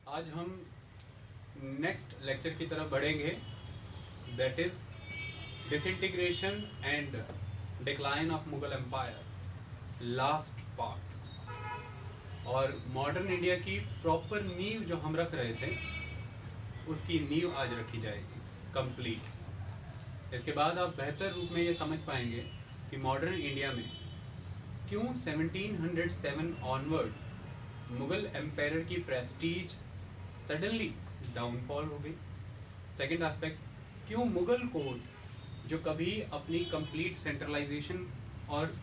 आज हम next lecture की तरफ बढ़ेंगे, that is disintegration and decline of Mughal empire, last part. और मॉडर्न इंडिया की प्रॉपर नींव जो हम रख रहे थे उसकी नींव आज रखी जाएगी कंप्लीट। इसके बाद आप बेहतर रूप में ये समझ पाएंगे कि मॉडर्न इंडिया में क्यों 1707 ऑनवर्ड मुगल एम्पायर की प्रेस्टीज सडनली डाउनफॉल हो गई। सेकेंड एस्पेक्ट, क्यों मुगल कोर्ट जो कभी अपनी कंप्लीट सेंट्रलाइजेशन और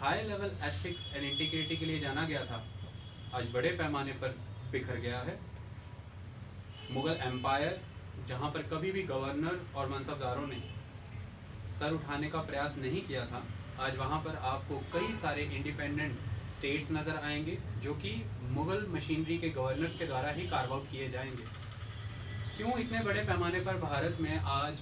high level ethics and integrity के लिए जाना गया था, आज बड़े पैमाने पर बिखर गया है। मुगल एम्पायर जहाँ पर कभी भी गवर्नर और मनसबदारों ने सर उठाने का प्रयास नहीं किया था, आज वहाँ पर आपको कई सारे इंडिपेंडेंट स्टेट्स नज़र आएंगे जो कि मुगल मशीनरी के गवर्नर्स के द्वारा ही कार्व आउट किए जाएंगे। क्यों इतने बड़े पैमाने पर भारत में आज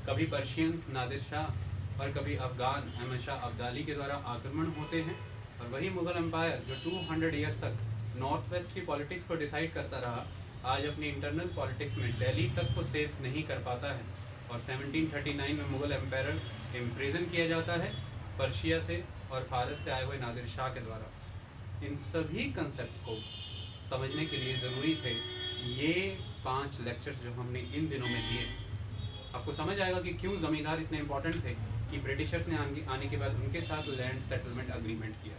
कभी पर्शियंस नादिर शाह और कभी अफगान अहमद शाह अब्दाली के द्वारा आक्रमण होते हैं, और वही मुगल एम्पायर जो 200 ईयर्स तक नॉर्थ वेस्ट की पॉलिटिक्स को डिसाइड करता रहा, आज अपनी इंटरनल पॉलिटिक्स में दिल्ली तक को सेव नहीं कर पाता है। और 1739 में मुगल एम्पायर इम्प्रिजन किया जाता है पर्शिया से और फारस से आए हुए नादिर शाह के द्वारा। इन सभी कंसेप्ट्स को समझने के लिए ज़रूरी थे ये 5 लेक्चर्स जो हमने इन दिनों में दिए। आपको समझ आएगा कि क्यों ज़मींदार इतने इंपॉर्टेंट थे कि ब्रिटिशर्स ने आने के बाद उनके साथ लैंड सेटलमेंट अग्रीमेंट किया।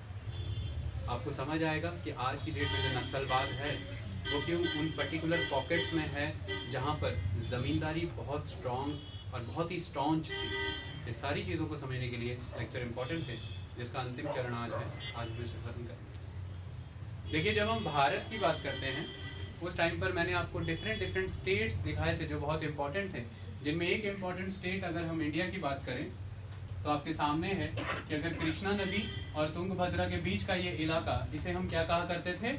आपको समझ आएगा कि आज की डेट में जो नक्सलवाद है वो क्यों उन पर्टिकुलर पॉकेट्स में है जहाँ पर ज़मींदारी बहुत स्ट्रॉन्ग और बहुत ही स्ट्रॉन्च थी। ये सारी चीज़ों को समझने के लिए लेक्चर इंपॉर्टेंट थे, जिसका अंतिम चरण आज है। आज हम इसे खत्म करेंगे। देखिए, जब हम भारत की बात करते हैं उस टाइम पर मैंने आपको डिफरेंट स्टेट्स दिखाए थे जो बहुत इंपॉर्टेंट थे, जिनमें एक इम्पॉर्टेंट स्टेट अगर हम इंडिया की बात करें तो आपके सामने है कि अगर कृष्णा नदी और तुंगभद्रा के बीच का ये इलाका, इसे हम क्या कहा करते थे?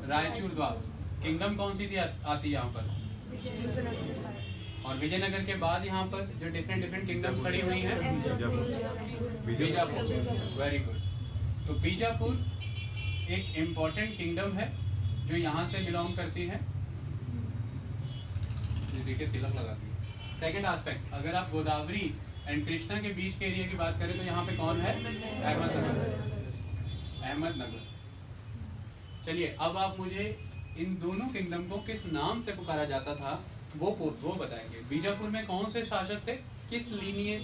रायचूर द्वार। किंगडम कौन सी थी आती यहाँ पर? और विजयनगर के बाद यहाँ पर जो डिफरेंट किंगडम्स खड़ी हुई हैं, बीजापुर। Very good. तो बीजापुर एक इम्पॉर्टेंट किंगडम है जो यहाँ से बिलोंग करती है। देखिए तिलक लगा दी। सेकेंड एस्पेक्ट, अगर आप गोदावरी एंड कृष्णा के बीच के एरिया की बात करें तो यहाँ पे कौन है? अहमदनगर। चलिए, अब आप मुझे इन दोनों किंगडम को किस नाम से पुकारा जाता था वो बताएंगे। बीजापुर में कौन से शासक थे, किस लीनिएज?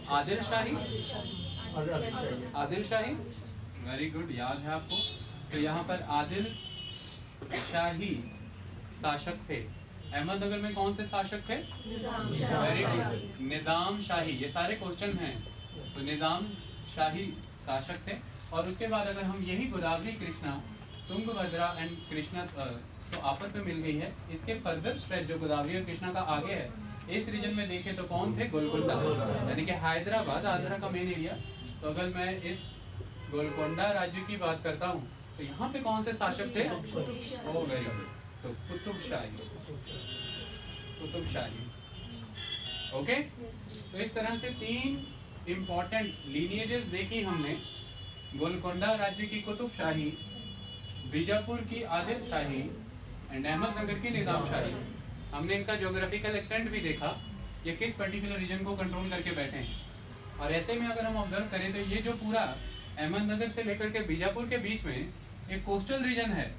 आदिल शाही। आदिल शाही, वेरी गुड, याद है आपको। तो यहाँ पर आदिल शाही शासक थे। अहमदनगर में कौन से शासक थे? वेरी गुड, निजाम शाही। ये सारे क्वेश्चन हैं, तो निजाम शाही शासक थे। और उसके बाद अगर हम यही गोदावरी कृष्णा तुंगभद्रा एंड कृष्णा तो आपस में मिल गई है, इसके फर्दर स्ट्रेच जो गोदावरी और कृष्णा का आगे है, इस रीजन में देखें तो कौन थे? गोलकोंडा, यानी कि हैदराबाद आंध्रा का मेन एरिया। तो अगर मैं इस गोलकोंडा राज्य की बात करता हूँ तो यहाँ पे कौन से शासक थे? ओ वेरी गुड, तो कुतुब शाही। ओके, तो इस तरह से 3 इम्पॉर्टेंट लीनिएजेस देखी हमने। गोलकोंडा राज्य की कुतुब शाही, बीजापुर की आदिल शाही एंड अहमदनगर की निजाम शाही। हमने इनका ज्योग्राफिकल एक्सटेंट भी देखा, ये किस पर्टिकुलर रीजन को कंट्रोल करके बैठे हैं। और ऐसे में अगर हम ऑब्जर्व करें तो ये जो पूरा अहमदनगर से लेकर के बीजापुर के बीच में एक कोस्टल रीजन है।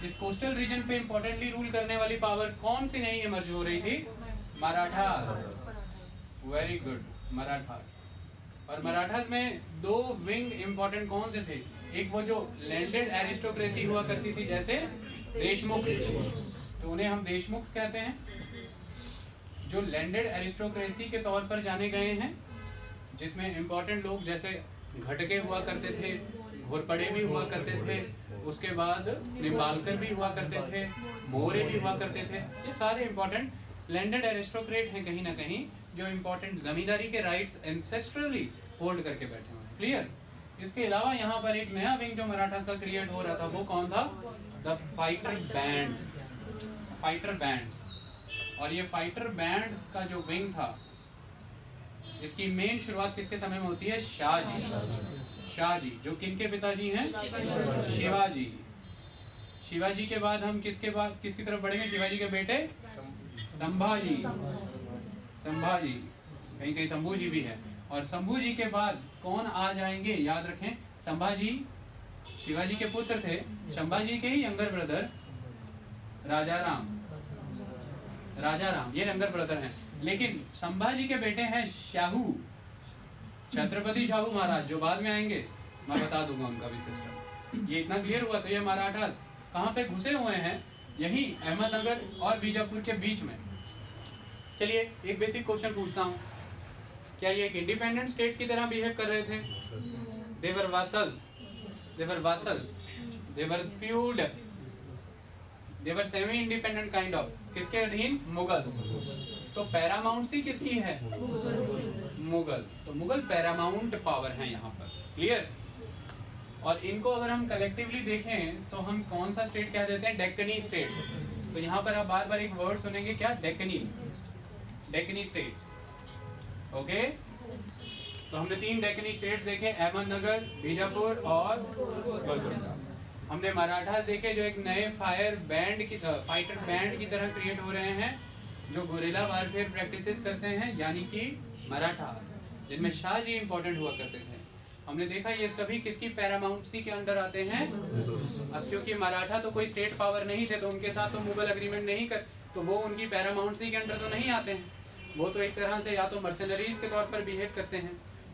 इस कोस्टल रीजन पे इंपॉर्टेंटली रूल करने वाली पावर कौन सी नहीं इमर्ज हो रही थी? मराठास। Very good, Marathas. और मराठास में 2 विंग इंपॉर्टेंट कौन से थे? एक वो जो लैंडेड एरिस्टोक्रेसी हुआ करती थी जैसे देशमुख, तो उन्हें हम देशमुख कहते हैं, जो लैंडेड एरिस्टोक्रेसी के तौर पर जाने गए हैं, जिसमें इंपॉर्टेंट लोग जैसे घटके हुआ करते थे, घोरपड़े भी हुआ करते थे, उसके बाद निम्बालकर भी हुआ करते थे, मोरे भी हुआ करते थे। ये सारे इंपॉर्टेंट लैंडेड एरिस्टोक्रेट हैं कहीं ना कहीं, जो इंपॉर्टेंट जमींदारी के राइट्स एंसेस्ट्रली होल्ड करके बैठे हुए हैं। क्लियर? इसके अलावा यहाँ पर एक नया विंग जो मराठास का क्रिएट हो रहा था वो कौन था? The fighter bands. और ये फाइटर बैंड्स का जो विंग था, इसकी मेन शुरुआत किसके समय में होती है? शाहजी। शाहजी जो किनके पिताजी हैं? शिवाजी। शिवाजी के बाद हम किसकी तरफ बढ़ेंगे? शिवाजी के बेटे संभाजी। संभाजी, कहीं कहीं शंभू जी भी है। और शंभू जी के बाद कौन आ जाएंगे? याद रखें, संभाजी शिवाजी के पुत्र थे, संभाजी के ही यंगर ब्रदर राजाराम। राजाराम ये यंगर ब्रदर हैं, लेकिन संभाजी के बेटे हैं शाहू, छत्रपति शाहू महाराज, जो बाद में आएंगे। मैं बता दूंगा उनका भी सिस्टम। ये इतना क्लियर हुआ तो ये मराठास कहाँ पे घुसे हुए हैं? यही अहमदनगर और बीजापुर के बीच में। चलिए एक बेसिक क्वेश्चन पूछता हूँ, क्या ये एक इंडिपेंडेंट स्टेट की तरह बिहेव कर रहे थे? They were vassals, they were vassals, they were feud, they were semi independent kind of. किसके अधीन? मुगल। तो पैरामाउंट किसकी है? मुगल। तो मुगल पैरामाउंट पावर है यहाँ पर। क्लियर? और इनको अगर हम कलेक्टिवली देखें तो हम कौन सा स्टेट कह देते हैं? डेक्कनी स्टेट्स। तो यहाँ पर आप बार बार एक वर्ड सुनेंगे, क्या? डेक्कनी, डेक्कनी स्टेट्स। ओके, तो हमने 3 डेक्कनी स्टेट्स देखे, अहमदनगर, बीजापुर और गोलकोंडा। हमने मराठास देखे जो एक नए फाइटर बैंड की तरह क्रिएट हो रहे हैं, जो गोरिल्ला वारफेयर प्रैक्टिसेस करते हैं, यानी कि मराठास, जिनमें शाहजी इंपॉर्टेंट हुआ करते थे। हमने देखा ये सभी किसकी पैरामाउंसी के अंडर आते हैं? अब क्योंकि मराठा तो कोई स्टेट पावर नहीं थे, तो उनके साथ तो मुगल एग्रीमेंट नहीं कर, तो वो उनकी पैरामाउंसी के अंडर तो नहीं आते हैं। वो तो एक तरह से या तो मर्सनरीज के तौर पर बिहेव करते हैं,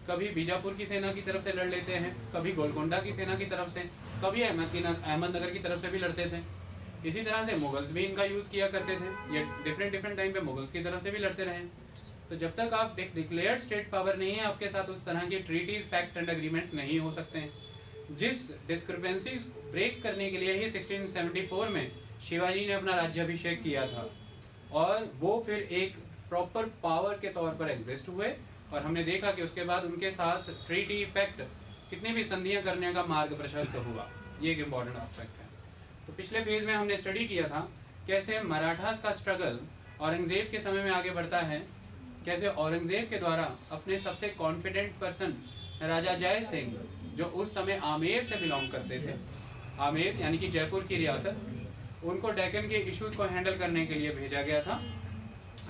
कभी बीजापुर की सेना की तरफ से लड़ लेते हैं, कभी गोलकोंडा की सेना की तरफ से, कभी अहमदनगर की तरफ से भी लड़ते थे। इसी तरह से मुगल्स भी इनका यूज़ किया करते थे, ये डिफरेंट टाइम पे मुगल्स की तरफ से भी लड़ते रहे। तो जब तक आप डिक्लेयर्ड स्टेट पावर नहीं है, आपके साथ उस तरह की ट्रीटीज, पैक्ट एंड एग्रीमेंट्स नहीं हो सकते हैं। जिस डिस्क्रिपेंसी ब्रेक करने के लिए ही 1674 में शिवाजी ने अपना राज्याभिषेक किया था, और वो फिर एक प्रॉपर पावर के तौर पर एग्जिस्ट हुए। और हमने देखा कि उसके बाद उनके साथ ट्रीटी, पैक्ट, कितनी भी संधियां करने का मार्ग प्रशस्त हुआ। ये एक इम्पॉर्टेंट एस्पेक्ट है। तो पिछले फेज में हमने स्टडी किया था कैसे मराठास का स्ट्रगल औरंगजेब के समय में आगे बढ़ता है, कैसे औरंगजेब के द्वारा अपने सबसे कॉन्फिडेंट पर्सन राजा जय सिंह, जो उस समय आमेर से बिलोंग करते थे, आमेर यानी कि जयपुर की रियासत, उनको डेक्कन के इश्यूज को हैंडल करने के लिए भेजा गया था।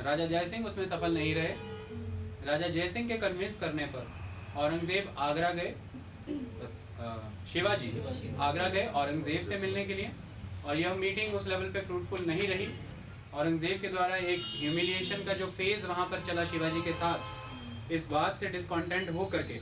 राजा जय सिंह उसमें सफल नहीं रहे। राजा जय सिंह के कन्विंस करने पर औरंगजेब आगरा गए, शिवाजी आगरा गए औरंगजेब से मिलने के लिए, और यह मीटिंग उस लेवल पे फ्रूटफुल नहीं रही। औरंगजेब के द्वारा एक ह्यूमिलिएशन का जो फेज़ वहाँ पर चला शिवाजी के साथ, इस बात से डिसकॉन्टेंट हो करके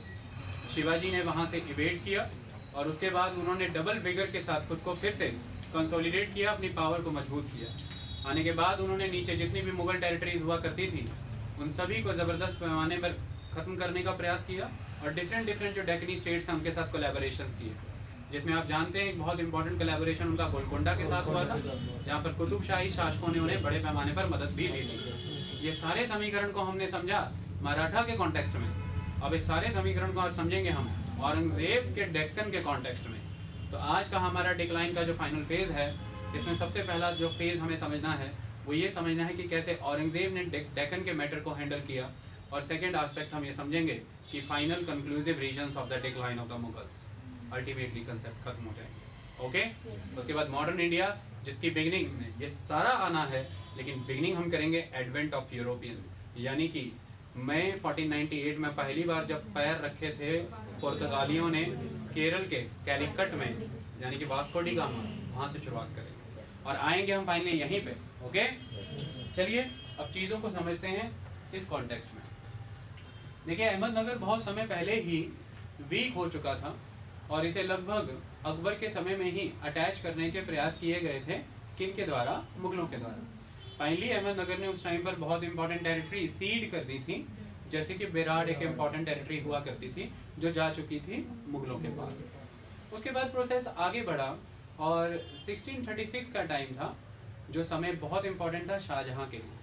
शिवाजी ने वहाँ से इवेड किया, और उसके बाद उन्होंने डबल विगर के साथ खुद को फिर से कंसोलिडेट किया, अपनी पावर को मजबूत किया। आने के बाद उन्होंने नीचे जितनी भी मुगल टेरिटरीज हुआ करती थी, उन सभी को ज़बरदस्त पैमाने पर ख़त्म करने का प्रयास किया, और डिफरेंट जो डेक्कनी स्टेट्स हैं उनके साथ कोलैबोरेशंस किए, जिसमें आप जानते हैं एक बहुत इंपॉर्टेंट कोलैबोरेशन उनका गोलकोंडा के साथ हुआ था, जहाँ पर कुतुबशाही शासकों ने उन्हें बड़े पैमाने पर मदद भी दी थी। ये सारे समीकरण को हमने समझा मराठा के कॉन्टेक्स्ट में। अब इस सारे समीकरण को आज समझेंगे हम औरंगजेब के डेक्कन के कॉन्टेक्स्ट में। तो आज का हमारा डिक्लाइन का जो फाइनल फेज़ है, इसमें सबसे पहला जो फेज़ हमें समझना है वो ये समझना है कि कैसे औरंगजेब ने डेक्कन के मैटर को हैंडल किया, और सेकेंड आस्पेक्ट हम ये समझेंगे कि final conclusive reasons of the decline of the Mughals, ultimately concept खत्म हो जाएंगे। ओके, उसके बाद मॉडर्न इंडिया, जिसकी बिगनिंग में ये सारा आना है, लेकिन बिगनिंग हम करेंगे एडवेंट ऑफ यूरोपियन, यानी कि मई 1498 में पहली बार जब पैर रखे थे पुर्तगालियों ने केरल के कैलिकट में, यानी कि वास्को डी गामा, वहाँ से शुरुआत करेंगे और आएंगे हम फाइनली यहीं पे। ओके, चलिए अब चीज़ों को समझते हैं इस कॉन्टेक्स्ट में। देखिए, अहमदनगर बहुत समय पहले ही वीक हो चुका था, और इसे लगभग अकबर के समय में ही अटैच करने के प्रयास किए गए थे। किन के द्वारा? मुगलों के द्वारा। फाइनली अहमदनगर ने उस टाइम पर बहुत इंपॉर्टेंट टेरिटरी सीड कर दी थी, जैसे कि बेराड़ एक इम्पॉर्टेंट टेरिटरी हुआ करती थी जो जा चुकी थी मुगलों के पास। उसके बाद प्रोसेस आगे बढ़ा, और 1636 का टाइम था, जो समय बहुत इंपॉर्टेंट था शाहजहाँ के लिए।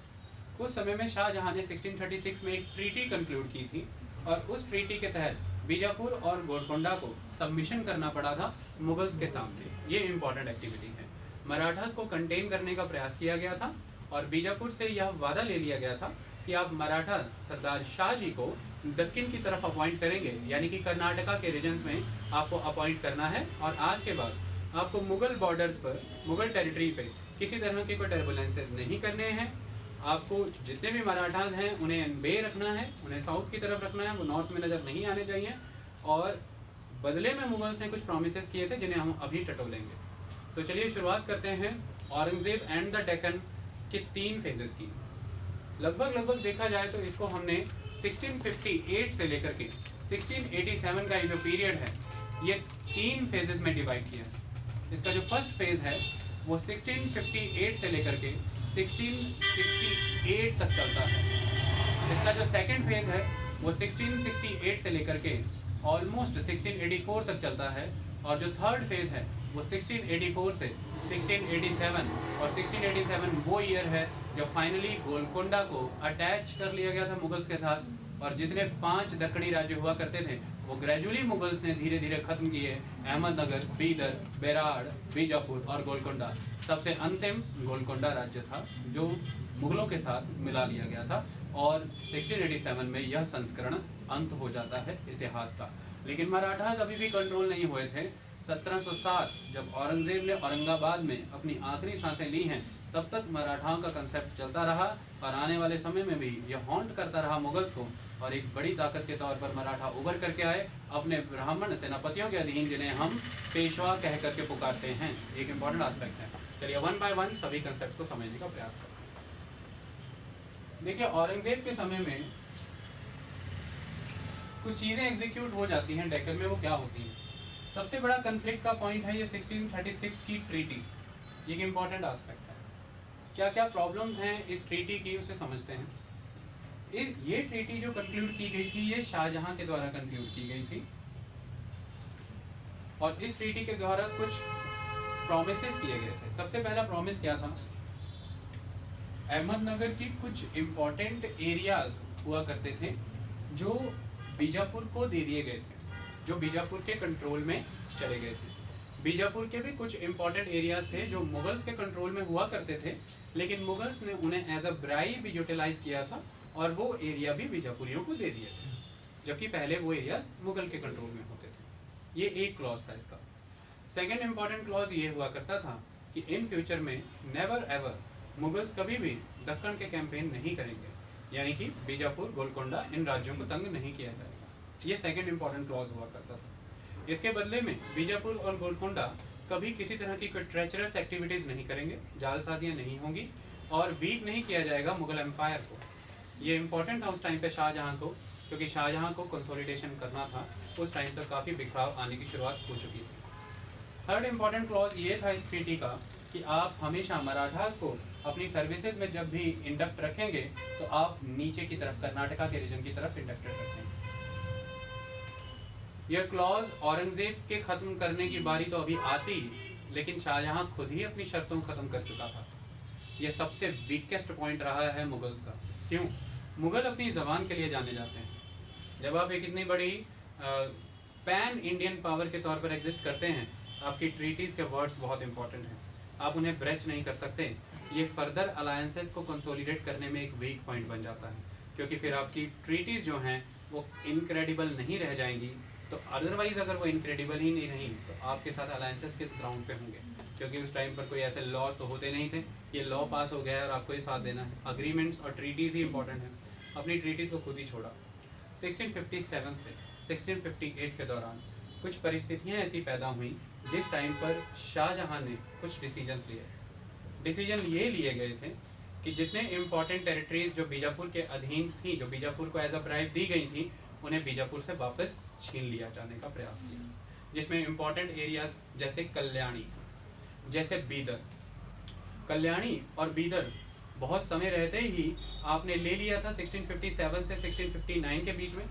उस समय में शाहजहाँ ने 1636 में एक ट्रीटी कंक्लूड की थी, और उस ट्रीटी के तहत बीजापुर और गोलकोंडा को सबमिशन करना पड़ा था मुगल्स के सामने। ये इंपॉर्टेंट एक्टिविटी है। मराठास को कंटेन करने का प्रयास किया गया था, और बीजापुर से यह वादा ले लिया गया था कि आप मराठा सरदार शाह जी को दक्षिण की तरफ अपॉइंट करेंगे, यानी कि कर्नाटका के रीजन्स में आपको अपॉइंट करना है। और आज के बाद आपको मुगल बॉर्डर पर, मुगल टेरिटरी पे किसी तरह के कोई टर्बुलेंसेज नहीं करने हैं। आपको जितने भी मराठास हैं उन्हें बे रखना है, उन्हें साउथ की तरफ रखना है, वो नॉर्थ में नज़र नहीं आने चाहिए। और बदले में मुगल्स ने कुछ प्रोमिस किए थे जिन्हें हम अभी टटोलेंगे। तो चलिए शुरुआत करते हैं औरंगजेब एंड द डेक्कन के 3 फेजेस की। लगभग देखा जाए तो इसको हमने 1658 से लेकर के 1687 का ये जो पीरियड है ये 3 फेजेस में डिवाइड किया। इसका जो फर्स्ट फेज है वो 1658 से लेकर के 1668 तक चलता है। इसका जो सेकंड फेज है वो 1668 से लेकर के ऑलमोस्ट 1684 तक चलता है। और जो थर्ड फेज है वो 1684 से 1687, और 1687 वो ईयर है जब फाइनली गोलकोंडा को अटैच कर लिया गया था मुगल्स के साथ। और जितने 5 दक्कनी राज्य हुआ करते थे वो ग्रेजुअली मुगल्स ने धीरे धीरे खत्म किए। अहमदनगर, बीदर, बेराड़, बीजापुर और गोलकोंडा। सबसे अंतिम गोलकोंडा राज्य था जो मुगलों के साथ मिला लिया गया था। और 1687 में यह संस्करण अंत हो जाता है इतिहास का। लेकिन मराठास अभी भी कंट्रोल नहीं हुए थे। 1707 जब औरंगजेब ने औरंगाबाद में अपनी आखिरी सांसें ली हैं तब तक मराठाओं का कंसेप्ट चलता रहा। और आने वाले समय में भी यह हॉन्ट करता रहा मुगल्स को। और एक बड़ी ताकत के तौर पर मराठा उभर करके आए अपने ब्राह्मण सेनापतियों के अधीन, जिन्हें हम पेशवा कह करके पुकारते हैं। एक इम्पॉर्टेंट एस्पेक्ट है। चलिए 1 बाय 1 सभी कंसेप्ट को समझने का प्रयास करते हैं। देखिए औरंगजेब के समय में कुछ चीज़ें एग्जीक्यूट हो जाती हैं डेक्कन में, वो क्या होती हैं। सबसे बड़ा कन्फ्लिक्ट का पॉइंट है ये 1636 की ट्रीटी। ये एक इम्पॉर्टेंट एस्पेक्ट है। क्या क्या प्रॉब्लम्स हैं इस ट्रीटी की उसे समझते हैं। ये ट्रीटी जो कंक्लूड की गई थी ये शाहजहां के द्वारा कंक्लूड की गई थी। और इस ट्रीटी के द्वारा कुछ प्रॉमिसेस किए गए थे। सबसे पहला प्रॉमिस क्या था, अहमदनगर की कुछ इम्पोर्टेंट एरियाज हुआ करते थे जो बीजापुर को दे दिए गए थे, जो बीजापुर के कंट्रोल में चले गए थे। बीजापुर के भी कुछ इम्पोर्टेंट एरियाज थे जो मुगल्स के कंट्रोल में हुआ करते थे, लेकिन मुगल्स ने उन्हें एज अ ब्राइब यूटिलाइज किया था और वो एरिया भी बीजापुरियों को दे दिए थे, जबकि पहले वो एरिया मुगल के कंट्रोल में होते थे। ये एक क्लॉज था इसका। सेकेंड इम्पॉर्टेंट क्लॉज ये हुआ करता था कि इन फ्यूचर में नेवर एवर मुगल्स कभी भी दक्कन के कैंपेन नहीं करेंगे, यानी कि बीजापुर, गोलकोंडा इन राज्यों को तंग नहीं किया जाएगा। ये सेकेंड इम्पॉर्टेंट क्लॉज हुआ करता था। इसके बदले में बीजापुर और गोलकोंडा कभी किसी तरह की कोई ट्रेचरस एक्टिविटीज़ नहीं करेंगे, जालसाजियाँ नहीं होंगी और वीक नहीं किया जाएगा मुगल एम्पायर को। ये इम्पॉर्टेंट था उस टाइम पे शाहजहां को, क्योंकि शाहजहां को कंसोलिडेशन करना था। उस टाइम तक काफ़ी बिखराव आने की शुरुआत हो चुकी थी। थर्ड इम्पॉर्टेंट क्लॉज ये था इस ट्रीटी का कि आप हमेशा मराठास को अपनी सर्विसेज में जब भी इंडक्ट रखेंगे तो आप नीचे की तरफ, कर्नाटका के रीजन की तरफ इंडक्टेड रखेंगे। यह क्लॉज औरंगजेब के खत्म करने की बारी तो अभी आती, लेकिन शाहजहां खुद ही अपनी शर्तों को खत्म कर चुका था। यह सबसे वीकेस्ट पॉइंट रहा है मुगल्स का। क्यों? मुगल अपनी ज़बान के लिए जाने जाते हैं। जब आप एक इतनी बड़ी पैन इंडियन पावर के तौर पर एग्जिस्ट करते हैं, आपकी ट्रीटीज़ के वर्ड्स बहुत इंपॉर्टेंट हैं। आप उन्हें ब्रेच नहीं कर सकते। ये फर्दर अलायंसेस को कंसोलिडेट करने में एक वीक पॉइंट बन जाता है, क्योंकि फिर आपकी ट्रीटीज़ जो हैं वो इनक्रेडिबल नहीं रह जाएंगी। तो अदरवाइज़ अगर वो इनक्रेडिबल ही नहीं रही तो आपके साथ अलायंसेस किस ग्राउंड पे होंगे, क्योंकि उस टाइम पर कोई ऐसे लॉज तो होते नहीं थे। ये लॉ पास हो गया है और आपको ये साथ देना है। अग्रीमेंट्स और ट्रीटीज़ ही इंपॉर्टेंट है। अपनी ट्रीटीज़ को खुद ही छोड़ा। 1657 से 1658 के दौरान कुछ परिस्थितियाँ ऐसी पैदा हुई जिस टाइम पर शाहजहां ने कुछ डिसीजंस लिए। डिसीजन ये लिए गए थे कि जितने इम्पॉर्टेंट टेरिटरीज जो बीजापुर के अधीन थी, जो बीजापुर को एज अ ब्राइब दी गई थी, उन्हें बीजापुर से वापस छीन लिया जाने का प्रयास किया। जिसमें इम्पॉर्टेंट एरियाज जैसे कल्याणी, जैसे बीदर। कल्याणी और बीदर बहुत समय रहते ही आपने ले लिया था 1657 से 1659 के बीच में।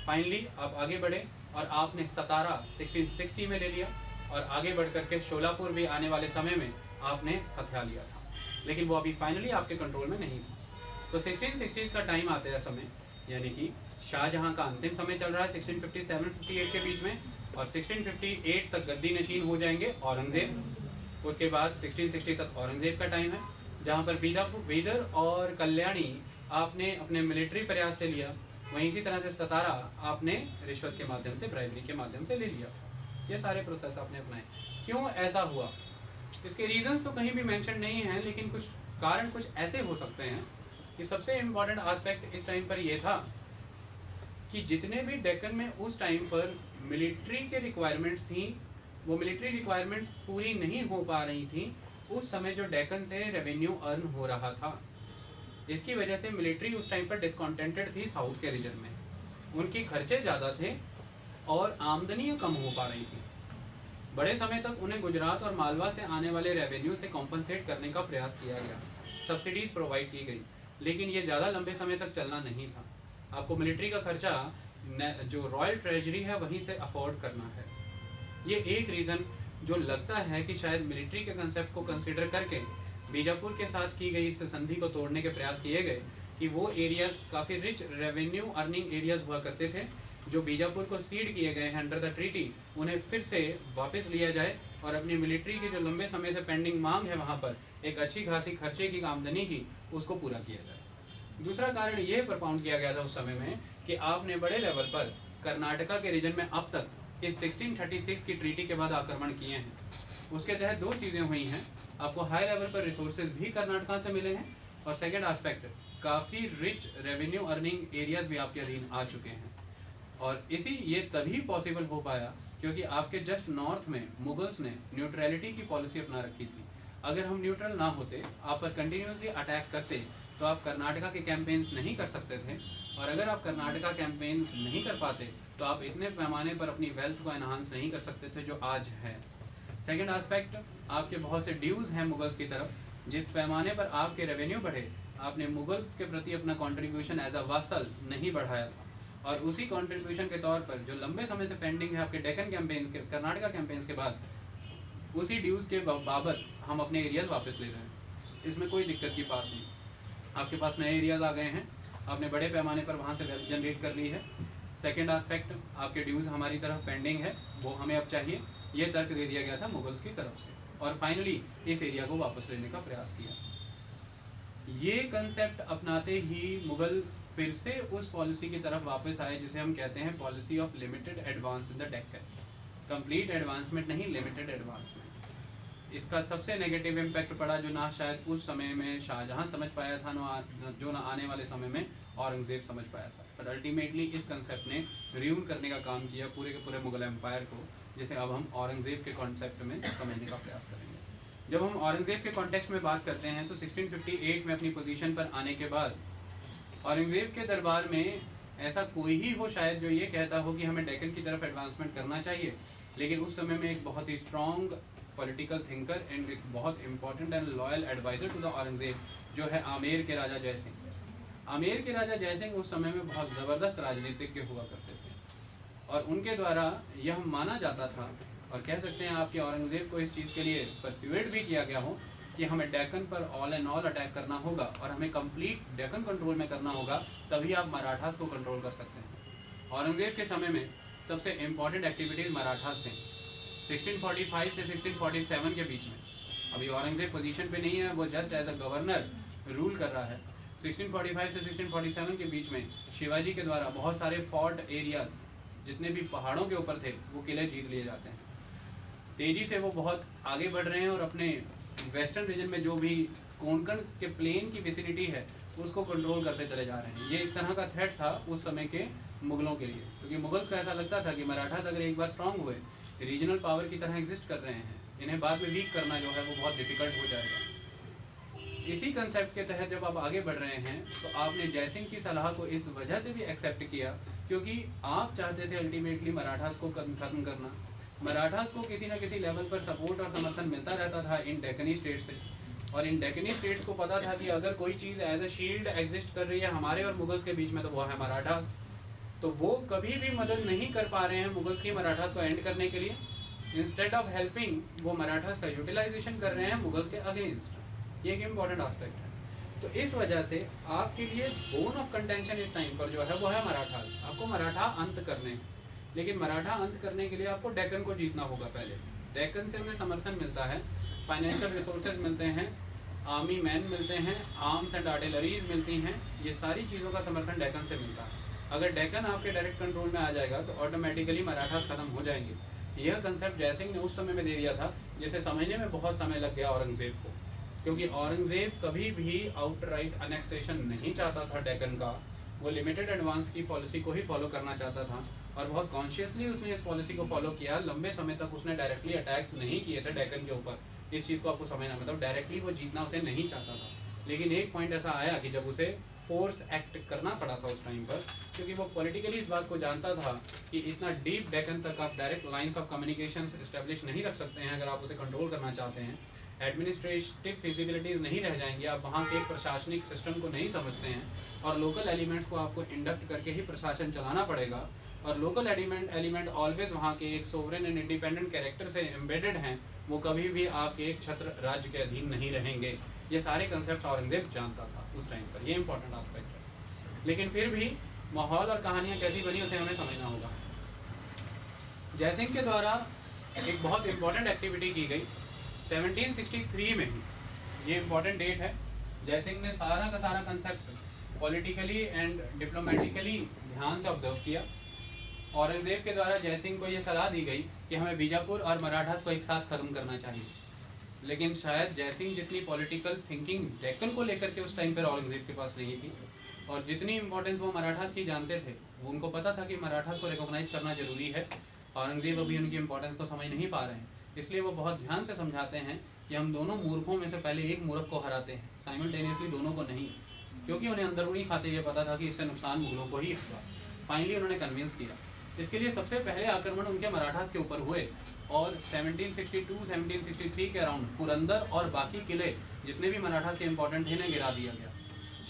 फाइनली आप आगे बढ़े और आपने सतारा 1660 में ले लिया और आगे बढ़ करके शोलापुर भी आने वाले समय में आपने हथिया लिया था, लेकिन वो अभी फाइनली आपके कंट्रोल में नहीं था। तो 1660s का टाइम आते है समय, यानी कि शाहजहां का अंतिम समय चल रहा है 1657-58 के बीच में, और 1658 तक गद्दी नशीन हो जाएंगे औरंगजेब। उसके बाद 1660 तक औरंगजेब का टाइम है, जहाँ पर बीदर और कल्याणी आपने अपने मिलिट्री प्रयास से लिया, वहीं इसी तरह से 17 आपने रिश्वत के माध्यम से, ब्राइबरी के माध्यम से ले लिया। ये सारे प्रोसेस आपने अपनाए। क्यों ऐसा हुआ? इसके रीजंस तो कहीं भी मेंशन नहीं है, लेकिन कुछ कारण कुछ ऐसे हो सकते हैं कि सबसे इम्पॉर्टेंट एस्पेक्ट इस टाइम पर यह था कि जितने भी डेक्कन में उस टाइम पर मिलिट्री के रिक्वायरमेंट्स थी, वो मिलिट्री रिक्वायरमेंट्स पूरी नहीं हो पा रही थी। उस समय जो डेक्कन से रेवेन्यू अर्न हो रहा था, इसकी वजह से मिलिट्री उस टाइम पर डिसकॉन्टेंटेड थी साउथ के रीजन में। उनके खर्चे ज़्यादा थे और आमदनी कम हो पा रही थी। बड़े समय तक उन्हें गुजरात और मालवा से आने वाले रेवेन्यू से कॉम्पनसेट करने का प्रयास किया गया, सब्सिडीज़ प्रोवाइड की गई, लेकिन ये ज़्यादा लंबे समय तक चलना नहीं था। आपको मिलिट्री का खर्चा जो रॉयल ट्रेजरी है वहीं से अफोर्ड करना है। ये एक रीज़न जो लगता है कि शायद मिलिट्री के कंसेप्ट को कंसिडर करके बीजापुर के साथ की गई इस संधि को तोड़ने के प्रयास किए गए कि वो एरियाज़ काफ़ी रिच रेवेन्यू अर्निंग एरियाज़ हुआ करते थे, जो बीजापुर को सीड किए गए हैं अंडर द ट्रीटी, उन्हें फिर से वापस लिया जाए और अपनी मिलिट्री की जो लंबे समय से पेंडिंग मांग है वहाँ पर एक अच्छी खासी खर्चे की आमदनी की, उसको पूरा किया जाए। दूसरा कारण ये प्रपाउंड किया गया था उस समय में कि आपने बड़े लेवल पर कर्नाटका के रीजन में अब तक इस 1636 की ट्रीटी के बाद आक्रमण किए हैं। उसके तहत दो चीज़ें हुई हैं, आपको हाई लेवल पर रिसोर्सेज भी कर्नाटका से मिले हैं, और सेकेंड आस्पेक्ट काफ़ी रिच रेवेन्यू अर्निंग एरियाज भी आपके अधीन आ चुके हैं। और ये तभी पॉसिबल हो पाया क्योंकि आपके जस्ट नॉर्थ में मुगल्स ने न्यूट्रलिटी की पॉलिसी अपना रखी थी। अगर हम न्यूट्रल ना होते, आप पर कंटिन्यूसली अटैक करते, तो आप कर्नाटका के कैंपेन्स नहीं कर सकते थे, और अगर आप कर्नाटका कैंपेन्स नहीं कर पाते तो आप इतने पैमाने पर अपनी वेल्थ को एनहांस नहीं कर सकते थे जो आज है। सेकेंड आस्पेक्ट, आपके बहुत से ड्यूज़ हैं मुगल्स की तरफ, जिस पैमाने पर आपके रेवेन्यू बढ़े, आपने मुगल्स के प्रति अपना कंट्रीब्यूशन एज अ वासल नहीं बढ़ाया था, और उसी कंट्रीब्यूशन के तौर पर जो लंबे समय से पेंडिंग है आपके डेक्कन कैंपेन्स के, कर्नाटका कैंपेन्स के बाद, उसी ड्यूज़ के बाबत हम अपने एरियाज़ वापस ले रहे हैं। इसमें कोई दिक्कत की पास नहीं। आपके पास नए एरियाज़ आ गए हैं, आपने बड़े पैमाने पर वहाँ से वेल्थ जनरेट कर ली है। सेकेंड आस्पेक्ट, आपके ड्यूज़ हमारी तरफ पेंडिंग है, वो हमें अब चाहिए, ये तर्क दे दिया गया था मुगल्स की तरफ से, और फाइनली इस एरिया को वापस लेने का प्रयास किया। ये कंसेप्ट अपनाते ही मुगल फिर से उस पॉलिसी की तरफ वापस आए जिसे हम कहते हैं policy of limited advance in the Deccan. Complete advancement नहीं, लिमिटेड एडवांसमेंट। इसका सबसे नेगेटिव इम्पैक्ट पड़ा जो ना शायद उस समय में शाहजहां समझ पाया था, जो ना आने वाले समय में औरंगज़ेब समझ पाया था। पर अल्टीमेटली इस कंसेप्ट ने रियून करने का काम किया पूरे के पूरे मुगल एम्पायर को, जिसे अब हम औरंगज़ेब के कॉन्सेप्ट में समझने का प्रयास करेंगे। जब हम औरंगज़ेब के कॉन्टेक्स्ट में बात करते हैं तो 1658 में अपनी पोजीशन पर आने के बाद औरंगज़ेब के दरबार में ऐसा कोई ही हो शायद जो ये कहता हो कि हमें डेक्कन की तरफ एडवांसमेंट करना चाहिए, लेकिन उस समय में एक बहुत ही स्ट्रॉन्ग पॉलिटिकल थिंकर एंड एक बहुत important and loyal adviser to the Aurangzeb जो है आमेर के राजा जय सिंह। आमेर के राजा जय सिंह उस समय में बहुत ज़बरदस्त राजनीतिज्ञ हुआ करते थे, और उनके द्वारा यह माना जाता था, और कह सकते हैं आपके औरंगज़ेब को इस चीज़ के लिए परस्यूएड भी किया गया हो कि हमें डेक्कन पर ऑल एंड ऑल अटैक करना होगा और हमें कंप्लीट डेक्कन कंट्रोल में करना होगा, तभी आप मराठास को कंट्रोल कर सकते हैं। औरंगज़ेब के समय में सबसे इम्पॉर्टेंट एक्टिविटीज़ मराठास थे 1645 से 1647 के बीच में। अभी औरंगज़ेब पोजीशन पे नहीं है, वो just as a governor rule कर रहा है। 1645 से 1647 के बीच में शिवाजी के द्वारा बहुत सारे फोर्ट एरियाज़ जितने भी पहाड़ों के ऊपर थे वो किले जीत लिए जाते हैं। तेज़ी से वो बहुत आगे बढ़ रहे हैं और अपने वेस्टर्न रीजन में जो भी कोंकण के प्लेन की विसिनिटी है उसको कंट्रोल करते चले जा रहे हैं। ये एक तरह का थ्रेट था उस समय के मुगलों के लिए, क्योंकि मुगल्स को ऐसा लगता था कि मराठास अगर एक बार स्ट्रांग हुए, रीजनल पावर की तरह एग्जिस्ट कर रहे हैं, इन्हें बाद में वीक करना जो है वो बहुत डिफ़िकल्ट हो जाएगा। इसी कंसेप्ट के तहत जब आप आगे बढ़ रहे हैं तो आपने जयसिंह की सलाह को इस वजह से भी एक्सेप्ट किया क्योंकि आप चाहते थे अल्टीमेटली मराठास को खत्म करना। मराठास को किसी न किसी लेवल पर सपोर्ट और समर्थन मिलता रहता था इन डेक्कनी स्टेट से, और इन डेक्कनी स्टेट्स को पता था कि अगर कोई चीज़ एज अ शील्ड एग्जिस्ट कर रही है हमारे और मुगल्स के बीच में तो वो है मराठास। तो वो कभी भी मदद नहीं कर पा रहे हैं मुगल्स की मराठास को एंड करने के लिए। इंस्टेड ऑफ हेल्पिंग वो मराठास का यूटिलाइजेशन कर रहे हैं मुगल्स के अगेंस्ट। ये एक इम्पॉर्टेंट आस्पेक्ट है। तो इस वजह से आपके लिए बोन ऑफ कंटेंशन इस टाइम पर जो है वो है मराठास। आपको मराठा अंत करने हैं, लेकिन मराठा अंत करने के लिए आपको डेक्कन को जीतना होगा। पहले डेक्कन से हमें समर्थन मिलता है, फाइनेंशियल रिसोर्सेज मिलते हैं, आर्मी मैन मिलते हैं, आर्म्स एंड आर्टिलरीज मिलती हैं, ये सारी चीज़ों का समर्थन डेक्कन से मिलता है। अगर डेक्कन आपके डायरेक्ट कंट्रोल में आ जाएगा तो ऑटोमेटिकली मराठास खत्म हो जाएंगे। यह कंसेप्ट जयसिंह ने उस समय में दे दिया था, जिसे समझने में बहुत समय लग गया औरंगज़ेब को, क्योंकि औरंगज़ेब कभी भी आउटराइट अनेक्सेशन नहीं चाहता था डेक्कन का। वो लिमिटेड एडवांस की पॉलिसी को ही फॉलो करना चाहता था और बहुत कॉन्शियसली उसने इस पॉलिसी को फॉलो किया। लंबे समय तक उसने डायरेक्टली अटैक्स नहीं किए थे डेक्कन के ऊपर। इस चीज़ को आपको समझना, मतलब डायरेक्टली वो जीतना उसे नहीं चाहता था, लेकिन एक पॉइंट ऐसा आया कि जब उसे फोर्स एक्ट करना पड़ा था उस टाइम पर, क्योंकि वो पॉलिटिकली इस बात को जानता था कि इतना डीप डेक्कन तक आप direct lines of communication establish नहीं रख सकते हैं। अगर आप उसे कंट्रोल करना चाहते हैं, एडमिनिस्ट्रेटिव फिजिबिलिटीज़ नहीं रह जाएंगी, आप वहाँ के एक प्रशासनिक सिस्टम को नहीं समझते हैं, और लोकल एलिमेंट्स को आपको इंडक्ट करके ही प्रशासन चलाना पड़ेगा। और लोकल एलिमेंट ऑलवेज वहाँ के एक सोवरेन एंड इंडिपेंडेंट कैरेक्टर से एम्बेडेड हैं, वो कभी भी आपके एक छत्र राज्य के अधीन नहीं रहेंगे। ये सारे कंसेप्ट औरंगजेब जानता था उस टाइम पर, ये इंपॉर्टेंट एस्पेक्ट है। लेकिन फिर भी माहौल और कहानियाँ कैसी बनी उसे हमें समझना होगा। जयसिंह के द्वारा एक बहुत इंपॉर्टेंट एक्टिविटी की गई 1763 में ही, ये इंपॉर्टेंट डेट है। जयसिंह ने सारा का सारा कंसेप्ट पॉलिटिकली एंड डिप्लोमेटिकली ध्यान से ऑब्जर्व किया। औरंगजेब के द्वारा जयसिंह को ये सलाह दी गई कि हमें बीजापुर और मराठास को एक साथ खत्म करना चाहिए, लेकिन शायद जयसिंह जितनी पॉलिटिकल थिंकिंग डेक्कन को लेकर के उस टाइम पर औरंगजेब के पास नहीं थी, और जितनी इंपॉर्टेंस वो मराठास की जानते थे, वो उनको पता था कि मराठास को रिकॉग्नाइज करना जरूरी है। औरंगजेब अभी उनकी इंपॉर्टेंस को समझ नहीं पा रहे हैं, इसलिए वो बहुत ध्यान से समझाते हैं कि हम दोनों मूर्खों में से पहले एक मूर्ख को हराते हैं, साइमल्टेनियसली दोनों को नहीं, क्योंकि उन्हें अंदरूनी खाते ये पता था कि इससे नुकसान मुगलों को ही होगा। फाइनली उन्होंने कन्विंस किया। इसके लिए सबसे पहले आक्रमण उनके मराठास के ऊपर हुए, और 1762-1763 के अराउंड पुरंदर और बाकी किले जितने भी मराठास के इंपॉर्टेंट थे इन्हें गिरा दिया गया।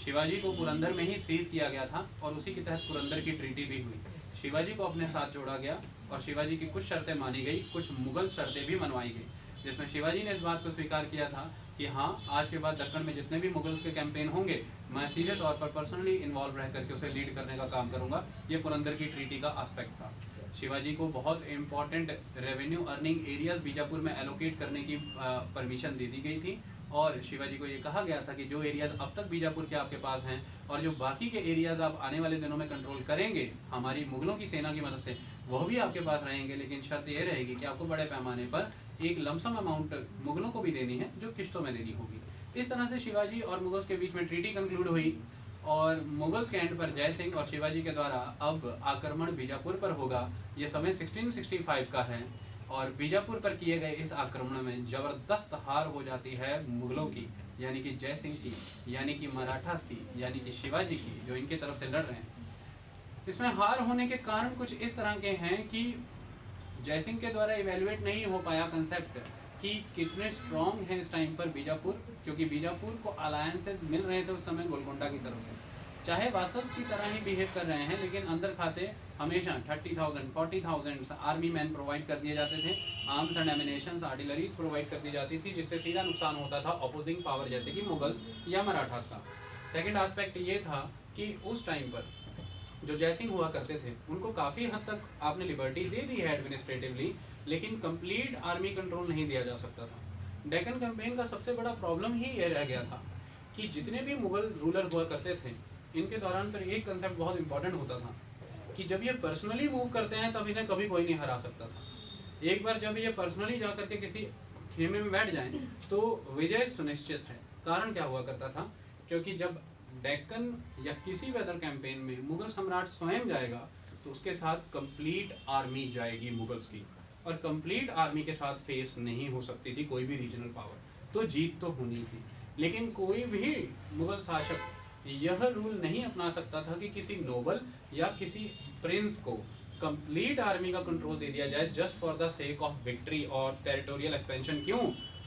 शिवाजी को पुरंदर में ही सीज किया गया था, और उसी के तहत पुरंदर की ट्रीटी भी हुई। शिवाजी को अपने साथ जोड़ा गया और शिवाजी की कुछ शर्तें मानी गई, कुछ मुगल शर्तें भी मनवाई गई, जिसमें शिवाजी ने इस बात को स्वीकार किया था कि हाँ, आज के बाद दक्कन में जितने भी मुगल्स के कैंपेन होंगे, मैं सीधे तौर पर पर्सनली इन्वॉल्व रह करके उसे लीड करने का काम करूँगा। ये पुरंदर की ट्रीटी का एस्पेक्ट था। शिवाजी को बहुत important revenue earning areas Bijapur में एलोकेट करने की परमिशन दे दी गई थी, और शिवाजी को ये कहा गया था कि जो एरियाज अब तक बीजापुर के आपके पास हैं और जो बाकी के एरियाज आप आने वाले दिनों में कंट्रोल करेंगे हमारी मुगलों की सेना की मदद से, वह भी आपके पास रहेंगे, लेकिन शर्त यह रहेगी कि आपको बड़े पैमाने पर एक लमसम अमाउंट मुगलों को भी देनी है, जो किश्तों में देनी होगी। इस तरह से शिवाजी और मुगल्स के बीच में ट्रीटी कंक्लूड हुई, और मुगल्स के एंड पर जयसिंह और शिवाजी के द्वारा अब आक्रमण बीजापुर पर होगा। ये समय 1665 का है, और बीजापुर पर किए गए इस आक्रमण में ज़बरदस्त हार हो जाती है मुगलों की, यानी कि जयसिंह की, यानी कि मराठास की, यानी कि शिवाजी की, जो इनके तरफ से लड़ रहे हैं। इसमें हार होने के कारण कुछ इस तरह के हैं कि जयसिंह के द्वारा इवेल्युएट नहीं हो पाया कंसेप्ट कि कितने स्ट्रॉन्ग हैं इस टाइम पर बीजापुर, क्योंकि बीजापुर को अलायंसेस मिल रहे थे उस समय गोलकोंडा की तरफ से। चाहे वासल्स की तरह ही बिहेव कर रहे हैं, लेकिन अंदर खाते हमेशा 30,000 40,000 आर्मी मैन प्रोवाइड कर दिए जाते थे, arms and emanations artilleries provide कर दी जाती थी, जिससे सीधा नुकसान होता था अपोजिंग पावर जैसे कि मुगल्स या मराठास का। सेकेंड आस्पेक्ट ये था कि उस टाइम पर जो जयसिंह हुआ करते थे उनको काफ़ी हद तक आपने लिबर्टी दे दी है एडमिनिस्ट्रेटिवली, लेकिन कंप्लीट आर्मी कंट्रोल नहीं दिया जा सकता था। डेक्कन कैंपेन का सबसे बड़ा प्रॉब्लम ही ये रह गया था कि जितने भी मुगल रूलर हुआ करते थे, इनके दौरान पर एक कंसेप्ट बहुत इंपॉर्टेंट होता था कि जब ये पर्सनली मूव करते हैं तब इन्हें कभी कोई नहीं हरा सकता था। एक बार जब ये पर्सनली जा करके किसी खेमे में बैठ जाएं तो विजय सुनिश्चित है। कारण क्या हुआ करता था, क्योंकि जब डेक्कन या किसी भी अदर कैंपेन में मुगल सम्राट स्वयं जाएगा तो उसके साथ कंप्लीट आर्मी जाएगी मुगल्स की, और कंप्लीट आर्मी के साथ फेस नहीं हो सकती थी कोई भी रीजनल पावर, तो जीत तो होनी थी। लेकिन कोई भी मुगल शासक यह रूल नहीं अपना सकता था कि किसी नोबल या किसी प्रिंस को कंप्लीट आर्मी का कंट्रोल दे दिया जाए just for the sake of victory और टेरिटोरियल एक्सपेंशन। क्यों?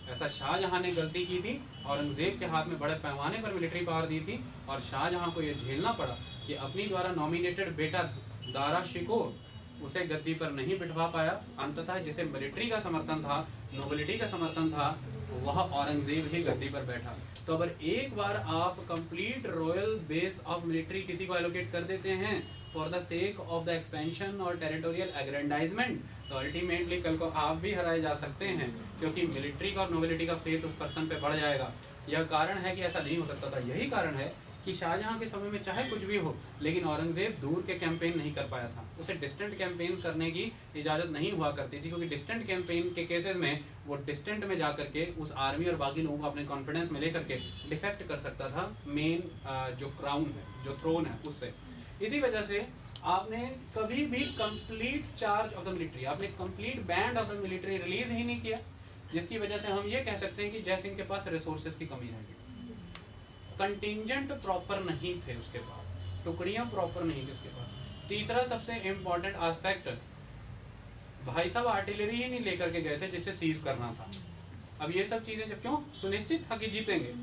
ऐसा शाहजहां ने गलती की थी, औरंगजेब के हाथ में बड़े पैमाने पर मिलिट्री पावर दी थी, और शाहजहां को यह झेलना पड़ा कि अपनी द्वारा नॉमिनेटेड बेटा दारा शिकोह उसे गद्दी पर नहीं बिठवा पाया। अंततः जिसे मिलिट्री का समर्थन था, नोबिलिटी का समर्थन था, वह औरंगजेब ही गद्दी पर बैठा। तो अगर एक बार आप complete royal base of military किसी को एलोकेट कर देते हैं for the sake of the expansion और टेरिटोरियल एग्रेंडाइजमेंट, तो अल्टीमेटली कल को आप भी हराए जा सकते हैं, क्योंकि मिलिट्री का और नोबिलिटी का फेथ उस पर्सन पे बढ़ जाएगा। यह कारण है कि ऐसा नहीं हो सकता था। यही कारण है कि शाहजहां के समय में चाहे कुछ भी हो, लेकिन औरंगजेब दूर के कैंपेन नहीं कर पाया था। उसे डिस्टेंट कैंपेन्स करने की इजाज़त नहीं हुआ करती थी, क्योंकि डिस्टेंट कैंपेन के केसेस में वो डिस्टेंट में जा करके उस आर्मी और बाकी लोगों को अपने कॉन्फिडेंस में लेकर के डिफेक्ट कर सकता था मेन जो क्राउन है, जो थ्रोन है, उससे। इसी वजह से आपने कभी भी complete charge of the military, आपने complete band of the military release ही नहीं किया, जिसकी वजह से हम ये कह सकते हैं कि जय सिंह के पास रिसोर्सेज की कमी रह गई। कंटिंजेंट प्रॉपर नहीं थे उसके पास, टुकड़ियां प्रॉपर नहीं थी उसके पास। तीसरा सबसे इम्पोर्टेंट एस्पेक्ट, भाई साहब आर्टिलरी ही नहीं लेकर के गए थे जिससे सीज करना था। अब ये सब चीजें जब क्यों सुनिश्चित था कि जीतेंगे,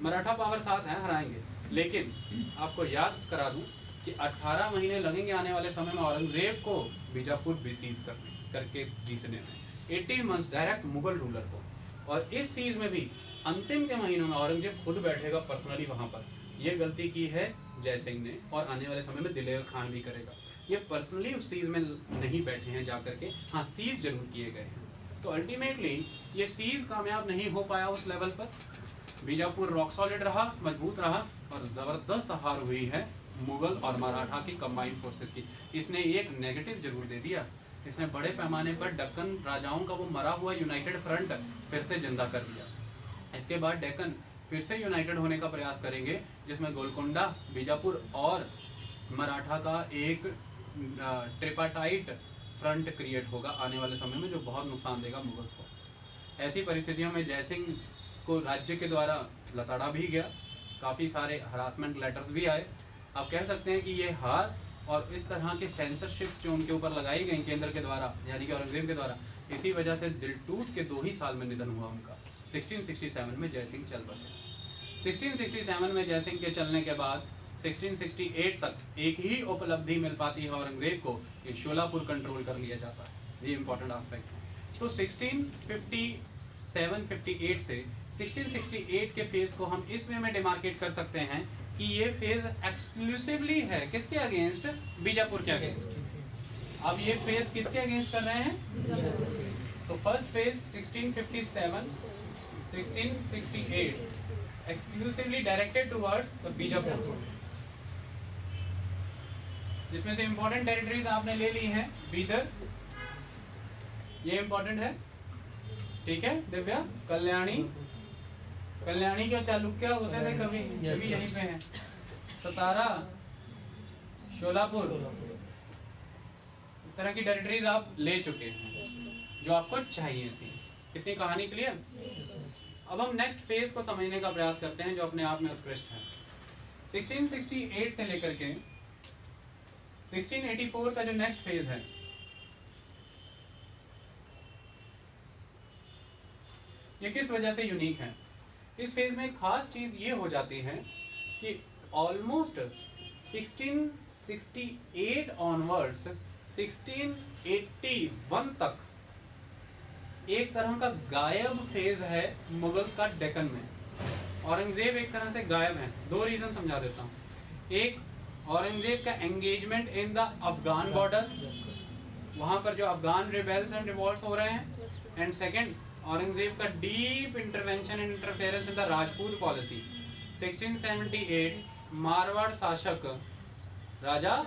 मराठा पावर साथ है, हराएंगे, लेकिन आपको याद करा दूं कि 18 महीने लगेंगे आने वाले समय में औरंगजेब को बीजापुर भी सीज करके जीतने में, 18 मंथ्स डायरेक्ट मुगल रूलर को। और इस सीज में भी अंतिम के महीनों में औरंगजेब खुद बैठेगा पर्सनली वहां पर। ये गलती की है जय सिंह ने, और आने वाले समय में दिलेर खान भी करेगा। ये पर्सनली उस सीज में नहीं बैठे हैं जा करके, हाँ सीज जरूर किए गए हैं। तो अल्टीमेटली ये सीज कामयाब नहीं हो पाया उस लेवल पर। बीजापुर रॉक सॉलिड रहा, मजबूत रहा, और ज़बरदस्त हार हुई है मुगल और मराठा की कंबाइंड फोर्सेस की। इसने एक नेगेटिव जरूर दे दिया, इसने बड़े पैमाने पर दक्कन राजाओं का वो मरा हुआ यूनाइटेड फ्रंट फिर से जिंदा कर दिया। इसके बाद डेक्कन फिर से यूनाइटेड होने का प्रयास करेंगे, जिसमें गोलकोंडा, बीजापुर और मराठा का एक ट्रिपाटाइट फ्रंट क्रिएट होगा आने वाले समय में, जो बहुत नुकसान देगा मुगल्स को। ऐसी परिस्थितियों में जय सिंह को राज्य के द्वारा लताड़ा भी गया, काफ़ी सारे हरासमेंट लेटर्स भी आए। आप कह सकते हैं कि ये हार और इस तरह के सेंसरशिप्स जो उनके ऊपर लगाई गई केंद्र के द्वारा, यानी कि औरंगजेब के द्वारा, इसी वजह से दिल टूट के 2 ही साल में निधन हुआ उनका। 1667 में जय सिंह चल बसे। 1667 में जय सिंह के चलने के बाद 1668 तक एक ही उपलब्धि मिल पाती है औरंगजेब को कि शोलापुर कंट्रोल कर लिया जाता है। ये इंपॉर्टेंट एस्पेक्ट है। तो 1657-58 से 1668 के फेज को हम इस वे में डिमार्केट कर सकते हैं कि ये फेज एक्सक्लूसिवली है किसके अगेंस्ट, बीजापुर के अगेंस्ट। अब ये फेज किसके अगेंस्ट कर रहे हैं, तो first phase 1657-1668 exclusively directed towards the Bijapur, जिसमें से इंपॉर्टेंट टेरिटरीज आपने ले ली हैं। बीदर, ये इंपॉर्टेंट है, ठीक है। दिव्या, कल्याणी, कल्याणी के चालुक्य होते थे कभी, कभी यहीं पे हैं। सतारा, शोलापुर, इस तरह की टेरिटरीज आप ले चुके हैं जो आपको चाहिए थी। कितनी कहानी क्लियर। अब हम नेक्स्ट फेज को समझने का प्रयास करते हैं जो अपने आप में उत्कृष्ट है। 1668 से लेकर के 1684 का जो नेक्स्ट फेज है, ये किस वजह से यूनिक है। इस फेज में एक खास चीज ये हो जाती है कि ऑलमोस्ट 1668 ऑनवर्ड्स 1681 तक एक तरह का गायब फेज है मुगल्स का डेक्कन में। औरंगजेब एक तरह से गायब है। 2 रीजन समझा देता हूँ। एक, औरंगजेब का engagement in the Afghan border, वहां पर जो अफगान रिबेल्स एंड रिवॉल्ट्स हो रहे हैं। एंड सेकंड, औरंगजेब का deep intervention and interference in the Rajput policy. 1678 Marwar शासक राजा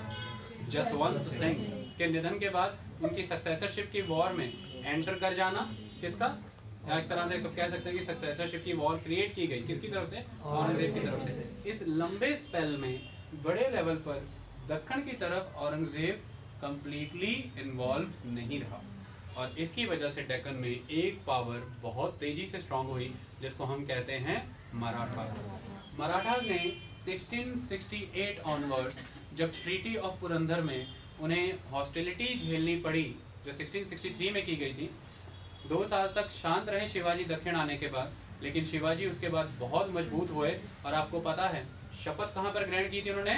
जसवंत सिंह के निधन के बाद उनकी सक्सेसरशिप की वॉर में एंटर कर जाना, किसका, एक तरह से कह सकते हैं कि सक्सेसरशिप की वॉर क्रिएट की गई, किसकी तरफ से, औरंगजेब की तरफ से। इस लंबे स्पेल में बड़े लेवल पर दक्कन की तरफ औरंगजेब कंप्लीटली इन्वॉल्व नहीं रहा, और इसकी वजह से डेक्कन में एक पावर बहुत तेजी से स्ट्रांग हुई जिसको हम कहते हैं मराठास। मराठास ने 1668 ऑनवर्ड जब ट्रीटी ऑफ पुरंदर में उन्हें हॉस्टिलिटी झेलनी पड़ी जो 1663 में की गई थी। 2 साल तक शांत रहे शिवाजी दक्षिण आने के बाद, लेकिन शिवाजी उसके बाद बहुत मजबूत हुए। और आपको पता है शपथ कहाँ पर ग्रहण की थी उन्होंने,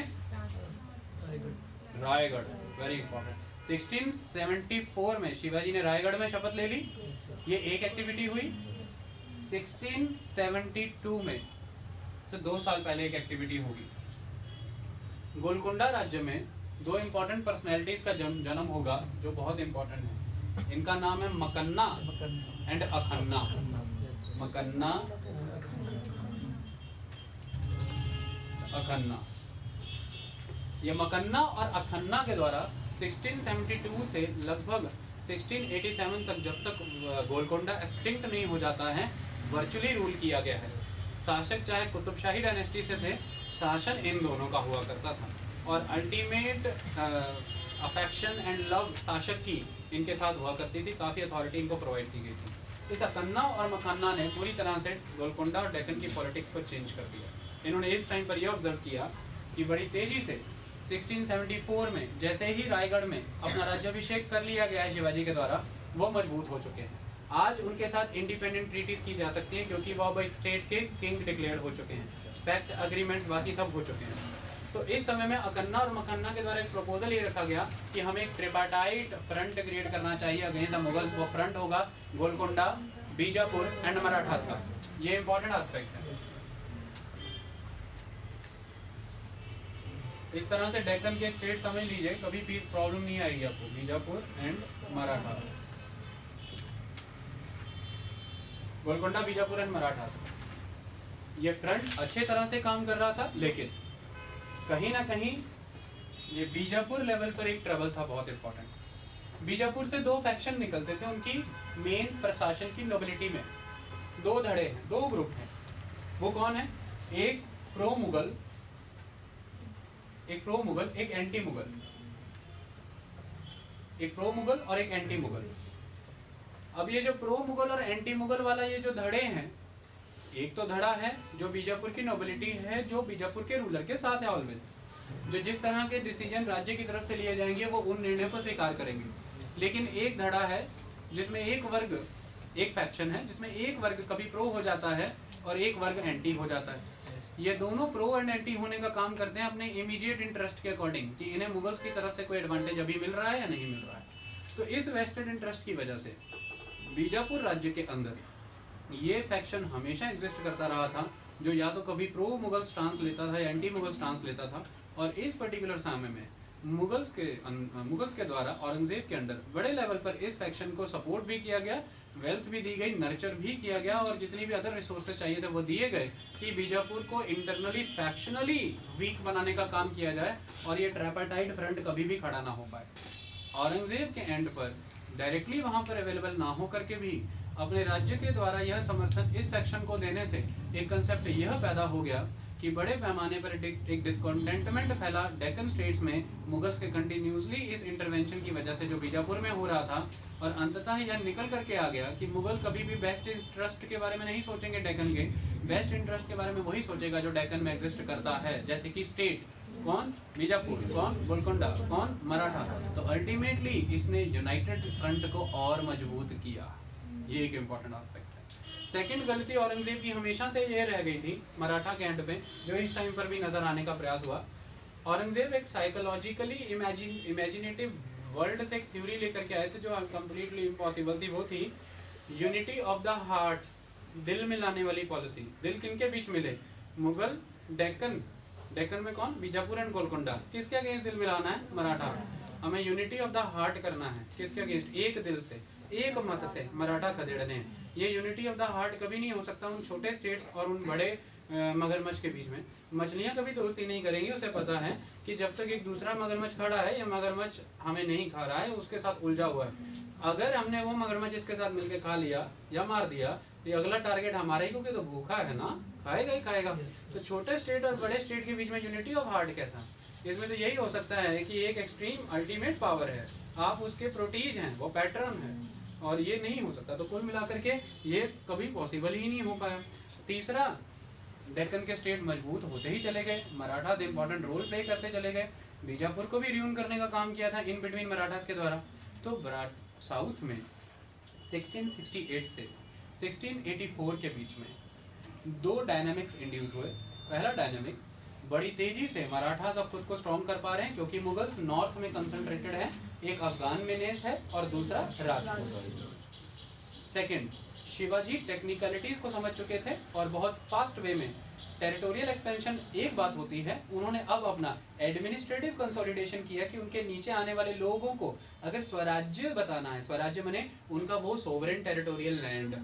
रायगढ़। Very important. 1674 में शिवाजी ने रायगढ़ में शपथ ले ली, ये एक एक्टिविटी हुई। 1672 में से 2 साल पहले एक एक्टिविटी होगी। गोलकुंडा राज्य में 2 इंपॉर्टेंट पर्सनैलिटीज का जन्म होगा जो बहुत इंपॉर्टेंट है। इनका नाम है मकन्ना एंड अखन्ना। मकन्ना अखन्ना। ये मकन्ना और अखन्ना के द्वारा 1672 से लगभग 1687 तक, जब तक गोलकोंडा एक्सटिंक्ट नहीं हो जाता है, वर्चुअली रूल किया गया है। शासक चाहे कुतुबशाही डायनेस्टी से थे, शासन इन दोनों का हुआ करता था और अल्टीमेट अफेक्शन एंड लव शासक की इनके साथ हुआ करती थी। काफ़ी अथॉरिटी इनको प्रोवाइड की गई थी। इस अखन्ना और मकन्ना ने पूरी तरह से गोलकोंडा और डेक्कन की पॉलिटिक्स को चेंज कर दिया। इन्होंने इस टाइम पर यह ऑब्जर्व किया कि बड़ी तेज़ी से 1674 में जैसे ही रायगढ़ में अपना राज्याभिषेक कर लिया गया है शिवाजी के द्वारा, वो मजबूत हो चुके हैं। आज उनके साथ इंडिपेंडेंट ट्रीटीज की जा सकती हैं क्योंकि वो अब एक स्टेट के किंग डिक्लेयर हो चुके हैं, पैक्ट अग्रीमेंट्स बाकी सब हो चुके हैं। तो इस समय में अखन्ना और मकन्ना के द्वारा एक प्रपोजल ये रखा गया कि हमें एक ट्रिपार्टाइट फ्रंट क्रिएट करना चाहिए अगेंस्ट द मुगल। वो फ्रंट होगा गोलकोंडा, बीजापुर एंड मराठास का। ये इंपॉर्टेंट एस्पेक्ट है। इस तरह से डेक्कन के स्टेट समझ लीजिए, कभी भी प्रॉब्लम नहीं आएगी आपको। Bijapur and Maratha, Golconda, Bijapur and Maratha. ये फ्रंट अच्छे तरह से काम कर रहा था, लेकिन कहीं ना कहीं ये बीजापुर लेवल पर एक ट्रबल था बहुत इंपॉर्टेंट। बीजापुर से दो फैक्शन निकलते थे उनकी मेन प्रशासन की नोबिलिटी में। दो धड़े हैं, दो ग्रुप हैं। वो कौन है? एक प्रो मुगल, एक प्रो मुगल, एक एंटी मुगल। एक प्रो मुगल और एक एंटी मुगल। अब ये जो प्रो मुगल और एंटी मुगल वाला ये जो धड़े हैं, एक तो धड़ा है जो बीजापुर की नोबिलिटी है, जो बीजापुर के रूलर के साथ है ऑलवेज, जो जिस तरह के डिसीजन राज्य की तरफ से लिए जाएंगे वो उन निर्णयों को स्वीकार करेंगे। लेकिन एक धड़ा है जिसमें एक वर्ग, एक फैक्शन है जिसमें एक वर्ग कभी प्रो हो जाता है और एक वर्ग एंटी हो जाता है। ये दोनों प्रो एंड एंटी होने का काम करते हैं अपने इमीडिएट इंटरेस्ट के अकॉर्डिंग, कि इन्हें मुगल्स की तरफ से कोई एडवांटेज अभी मिल रहा है या नहीं मिल रहा है। तो इस वेस्टेड इंटरेस्ट की वजह से बीजापुर राज्य के अंदर ये फैक्शन हमेशा एग्जिस्ट करता रहा था, जो या तो कभी प्रो मुगल स्टांस लेता था या एंटी मुगल स्टांस लेता था। और इस पर्टिकुलर समय में मुगल्स के द्वारा औरंगजेब के अंडर बड़े लेवल पर इस फैक्शन को सपोर्ट भी किया गया, वेल्थ भी दी गई, नर्चर भी किया गया और जितनी भी अदर रिसोर्सेज चाहिए थे वो दिए गए कि बीजापुर को इंटरनली फैक्शनली वीक बनाने का काम किया जाए और ये ट्राइपार्टाइट फ्रंट कभी भी खड़ा ना हो पाए। औरंगजेब के एंड पर डायरेक्टली वहाँ पर अवेलेबल ना हो करके भी अपने राज्य के द्वारा यह समर्थन इस फैक्शन को देने से एक कंसेप्ट यह पैदा हो गया कि बड़े पैमाने पर एक डिस्कॉन्टेंटमेंट फैला डेक्कन स्टेट्स में मुगल्स के कंटिन्यूसली इस इंटरवेंशन की वजह से जो बीजापुर में हो रहा था। और अंततः यह निकल करके आ गया कि मुगल कभी भी बेस्ट इंटरेस्ट के बारे में नहीं सोचेंगे डेक्कन के, बेस्ट इंटरेस्ट के बारे में वही सोचेगा जो डेक्कन में एग्जिस्ट करता है, जैसे कि स्टेट कौन? बीजापुर, कौन? गोलकोंडा, कौन? मराठा। तो अल्टीमेटली इसने यूनाइटेड फ्रंट को और मजबूत किया। ये एक इम्पॉर्टेंट एस्पेक्ट है। सेकंड गलती औरंगजेब की हमेशा से ये रह गई थी मराठा के एंड पे, जो इस टाइम पर भी नजर आने का प्रयास हुआ। औरंगजेब एक साइकोलॉजिकली इमेजिनेटिव वर्ल्ड से एक थ्योरी लेकर के आए थे जो कंप्लीटली इम्पॉसिबल थी। वो थी यूनिटी ऑफ द हार्ट्स, दिल मिलाने वाली पॉलिसी। दिल किनके बीच मिले? मुगल, डेक्कन। डेक्कन में कौन? बीजापुर एंड गोलकोंडा। किसके अगेंस्ट दिल मिलाना है? मराठा। हमें यूनिटी ऑफ द हार्ट करना है। किसके अगेंस्ट? एक दिल से, एक मत से मराठा खदेड़ने। ये यूनिटी ऑफ द हार्ट कभी नहीं हो सकता उन छोटे स्टेट्स और उन बड़े मगरमच्छ के बीच में। मछलियाँ कभी दोस्ती नहीं करेंगी, उसे पता है कि जब तक एक दूसरा मगरमच्छ खड़ा है, ये मगरमच्छ हमें नहीं खा रहा है, उसके साथ उलझा हुआ है। अगर हमने वो मगरमच्छ इसके साथ मिलकर खा लिया या मार दिया, तो अगला टारगेट हमारा ही, क्योंकि तो भूखा है ना, खाएगा ही खाएगा। तो छोटे स्टेट और बड़े स्टेट के बीच में यूनिटी ऑफ हार्ट कैसा? इसमें तो यही हो सकता है कि एक एक्सट्रीम अल्टीमेट पावर है, आप उसके प्रोटीज हैं, वो पैटर्न है, और ये नहीं हो सकता। तो कुल मिलाकर के ये कभी पॉसिबल ही नहीं हो पाया। तीसरा, डेक्कन के स्टेट मजबूत होते ही चले गए, मराठास इंपॉर्टेंट रोल प्ले करते चले गए, बीजापुर को भी रियून करने का काम किया था इन बिटवीन मराठास के द्वारा। तो साउथ में 1668 से 1684 के बीच में दो डायनामिक्स इंड्यूस हुए। पहला डायनामिक, बड़ी तेजी से मराठास अब खुद को स्ट्रॉन्ग कर पा रहे हैं क्योंकि मुगल्स नॉर्थ में कंसंट्रेटेड है, एक अफगान मेनेस है और दूसरा राजपूत। सेकंड, शिवाजी टेक्निकलिटीज को समझ चुके थे और बहुत फास्ट वे में टेरिटोरियल एक्सपेंशन एक बात होती है, उन्होंने अब अपना एडमिनिस्ट्रेटिव कंसोलिडेशन किया कि उनके नीचे आने वाले लोगों को अगर स्वराज्य बताना है, स्वराज्य माने उनका वो सोवरेन टेरिटोरियल लैंड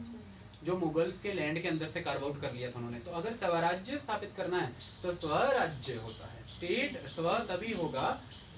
जो मुगल्स के लैंड के अंदर से कार्व आउट कर लिया था उन्होंने। तो अगर स्वराज्य स्थापित करना है तो स्वराज्य होता है, स्टेट स्व तभी होगा,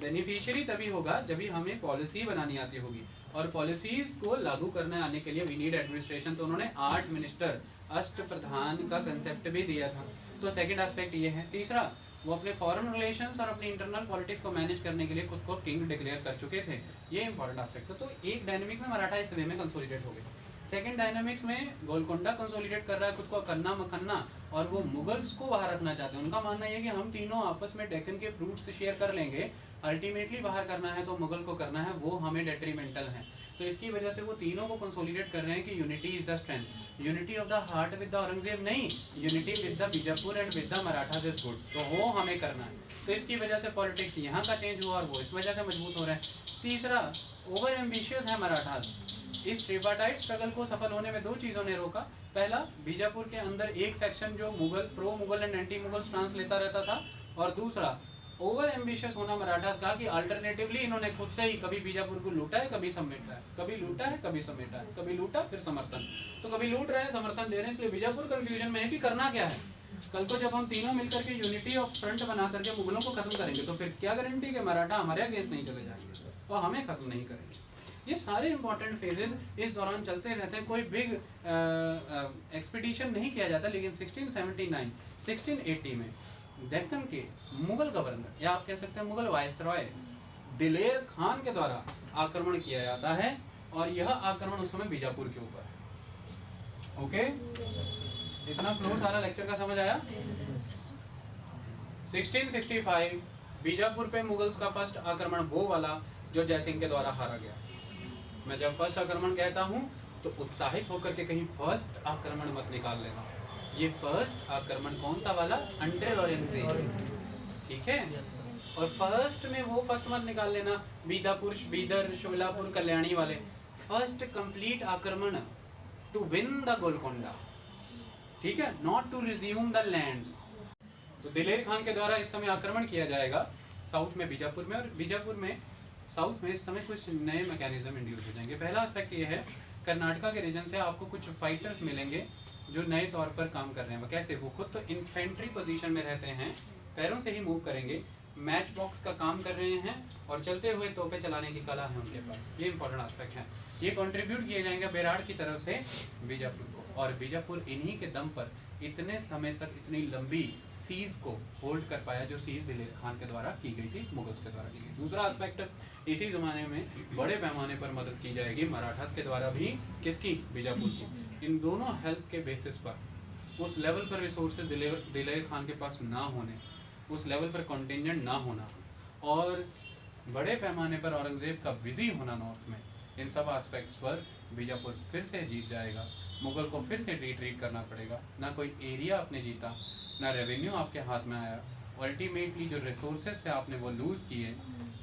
बेनिफिशियरी तभी होगा जब भी हमें पॉलिसी बनानी आती होगी, और पॉलिसीज को लागू करने आने के लिए वी नीड एडमिनिस्ट्रेशन। तो उन्होंने 8 मिनिस्टर, अष्ट प्रधान का कंसेप्ट भी दिया था। तो सेकंड एस्पेक्ट ये है। तीसरा, वो अपने फॉरेन रिलेशंस और अपनी इंटरनल पॉलिटिक्स को मैनेज करने के लिए खुद को किंग डिक्लेयर कर चुके थे। ये इंपॉर्टेंट एस्पेक्ट था। तो एक डायनेमिक में मराठा इस वे में कंसोलिडेट हो गए। सेकंड डायनेमिक्स में गोलकोंडा कंसोलिडेट कर रहा है खुद को, कन्ना मखन्ना, और वो मुगल्स को बाहर रखना चाहते हैं। उनका मानना ये है कि हम तीनों आपस में डेक्कन के फ्रूट्स शेयर कर लेंगे, अल्टीमेटली बाहर करना है तो मुगल को करना है, वो हमें डेट्रीमेंटल है। तो इसकी वजह से वो तीनों को कंसोलिडेट कर रहे हैं कि unity is the strength. Unity of the heart with the Aurangzeb नहीं, unity with the Bijapur and with the Marathas is good. तो वो हमें करना है। तो इसकी वजह से पॉलिटिक्स यहाँ का चेंज हुआ और वो इस वजह से मजबूत हो रहे हैं। तीसरा, ओवर एम्बिशियस है मराठास। इस ट्रिपाटाइट स्ट्रगल को सफल होने में 2 चीज़ों ने रोका। पहला, बीजापुर के अंदर एक फैक्शन जो Mughal, pro Mughal and anti Mughal stance लेता रहता था, और दूसरा ओवर एम्बिशियस होना मराठास का, कि अल्टरनेटिवली इन्होंने खुद से ही कभी बीजापुर को लूटा है, कभी समेटा है, कभी लूटा है, कभी समेटा है, कभी लूटा फिर समर्थन। तो कभी लूट रहे हैं, समर्थन दे रहे हैं, इसलिए बीजापुर कंफ्यूजन में है कि करना क्या है। कल को जब हम तीनों मिलकर के यूनिटी ऑफ फ्रंट बना करके मुगलों को खत्म करेंगे तो फिर क्या गारंटी कि मराठा हमारे अगेंस्ट नहीं चले जाएंगे और हमें खत्म नहीं करेंगे। ये सारे इंपॉर्टेंट फेजेस इस दौरान चलते रहते हैं। कोई बिग एक्सपीडिशन नहीं किया जाता, लेकिन 1679 1680 में डेक्कन के मुगल गवर्नर, या आप कह सकते हैं मुगल वायसरॉय दिलेर खान के द्वारा आक्रमण किया जाता है, और यह आक्रमण उस समय बीजापुर के ऊपर है। ओके, इतना फ्लो सारा लेक्चर का समझ आया। 1665 बीजापुर पे मुगल्स का फर्स्ट आक्रमण, वो वाला जो जयसिंह के द्वारा हारा गया। मैं जब फर्स्ट आक्रमण कहता हूँ तो उत्साहित होकर के कहीं फर्स्ट आक्रमण मत निकाल लेना। ये फर्स्ट आक्रमण कौन सा वाला, अंडर औरंगजेब, ठीक है। और फर्स्ट में वो फर्स्ट मत निकाल लेना बीदापुर, बीदर, शोलापुर, कल्याणी वाले। फर्स्ट कंप्लीट आक्रमण टू विन द गोलकोंडा, ठीक है, not to resume the lands. तो दिलेर खान के द्वारा इस समय आक्रमण किया जाएगा साउथ में बीजापुर में, और बीजापुर में साउथ में इस समय कुछ नए मैकेनिज्म इंड्यूस हो जाएंगे। पहला एस्पेक्ट ये है, कर्नाटका के रीजन से आपको कुछ फाइटर्स मिलेंगे जो नए तौर पर काम कर रहे हैं। कैसे, वो खुद तो इन्फेंट्री पोजीशन में रहते हैं, पैरों से ही मूव करेंगे, मैच बॉक्स का काम कर रहे हैं, और चलते हुए तोपे चलाने की कला है उनके पास। ये इंपॉर्टेंट एस्पेक्ट है। ये कंट्रीब्यूट किए जाएंगे बेराड़ की तरफ से बीजापुर को, और बीजापुर इन्हीं के दम पर इतने समय तक इतनी लंबी सीज को होल्ड कर पाया, जो सीज दिलेर खान के द्वारा की गई थी, मुगल्स के द्वारा की गई। दूसरा एस्पेक्ट, इसी ज़माने में बड़े पैमाने पर मदद की जाएगी मराठास के द्वारा भी, किसकी, बीजापुर की। इन दोनों हेल्प के बेसिस पर उस लेवल पर रिसोर्सेज दिलेर खान के पास ना होने, उस लेवल पर कॉन्टिजेंट ना होना, और बड़े पैमाने पर औरंगजेब का बिजी होना नॉर्थ में, इन सब एस्पेक्ट्स पर बीजापुर फिर से जीत जाएगा। मुगल को फिर से रिट्रीट करना पड़ेगा। ना कोई एरिया आपने जीता, ना रेवेन्यू आपके हाथ में आया, अल्टीमेटली जो रिसोर्सेज से आपने वो लूज़ किए,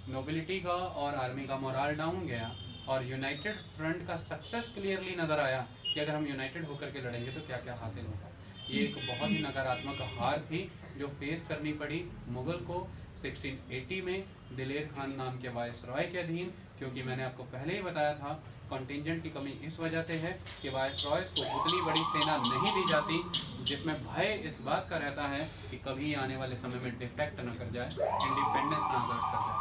नोबिलिटी का और आर्मी का मोराल डाउन गया, और यूनाइटेड फ्रंट का सक्सेस क्लियरली नज़र आया कि अगर हम यूनाइटेड होकर के लड़ेंगे तो क्या क्या हासिल होगा। ये एक बहुत ही नकारात्मक हार थी जो फेस करनी पड़ी मुगल को 1680 में दिलेर खान नाम के वायसरॉय के अधीन, क्योंकि मैंने आपको पहले ही बताया था कंटिजेंट की कमी इस वजह से है कि वायसरॉयज को उतनी बड़ी सेना नहीं दी जाती जिसमें भय इस बात का रहता है कि कभी आने वाले समय में डिफेक्ट न कर जाए, इंडिपेंडेंस ना सर्च कर जाए।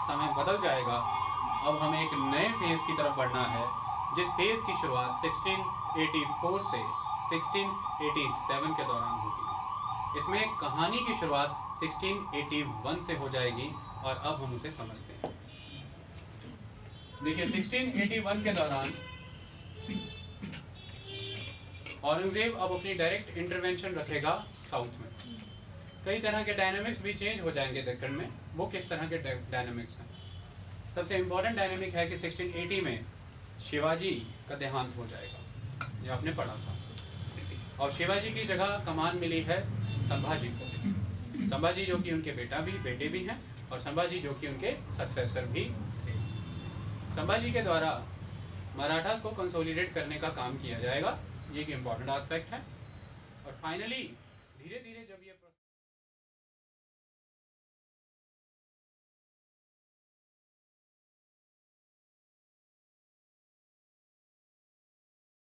समय बदल जाएगा, अब हमें एक नए फेज़ की तरफ बढ़ना है, जिस फेज़ की शुरुआत 1684 से 1687 के दौरान होती है। इसमें कहानी की शुरुआत 1681 से हो जाएगी, और अब हम उसे समझते हैं। देखिए 1681 के दौरान औरंगजेब अब अपनी डायरेक्ट इंटरवेंशन रखेगा साउथ में। कई तरह के डायनामिक्स भी चेंज हो जाएंगे दक्कन में। वो किस तरह के डायनामिक्स हैं? सबसे इम्पोर्टेंट डायनामिक है कि 1680 में शिवाजी का देहांत हो जाएगा, ये आपने पढ़ा था, और शिवाजी की जगह कमान मिली है संभाजी को। संभाजी जो कि उनके बेटे भी हैं, और संभाजी जो कि उनके सक्सेसर भी थे। संभाजी के द्वारा मराठास को कंसोलिडेट करने का काम किया जाएगा, ये एक इम्पॉर्टेंट एस्पेक्ट है। और फाइनली धीरे धीरे जब ये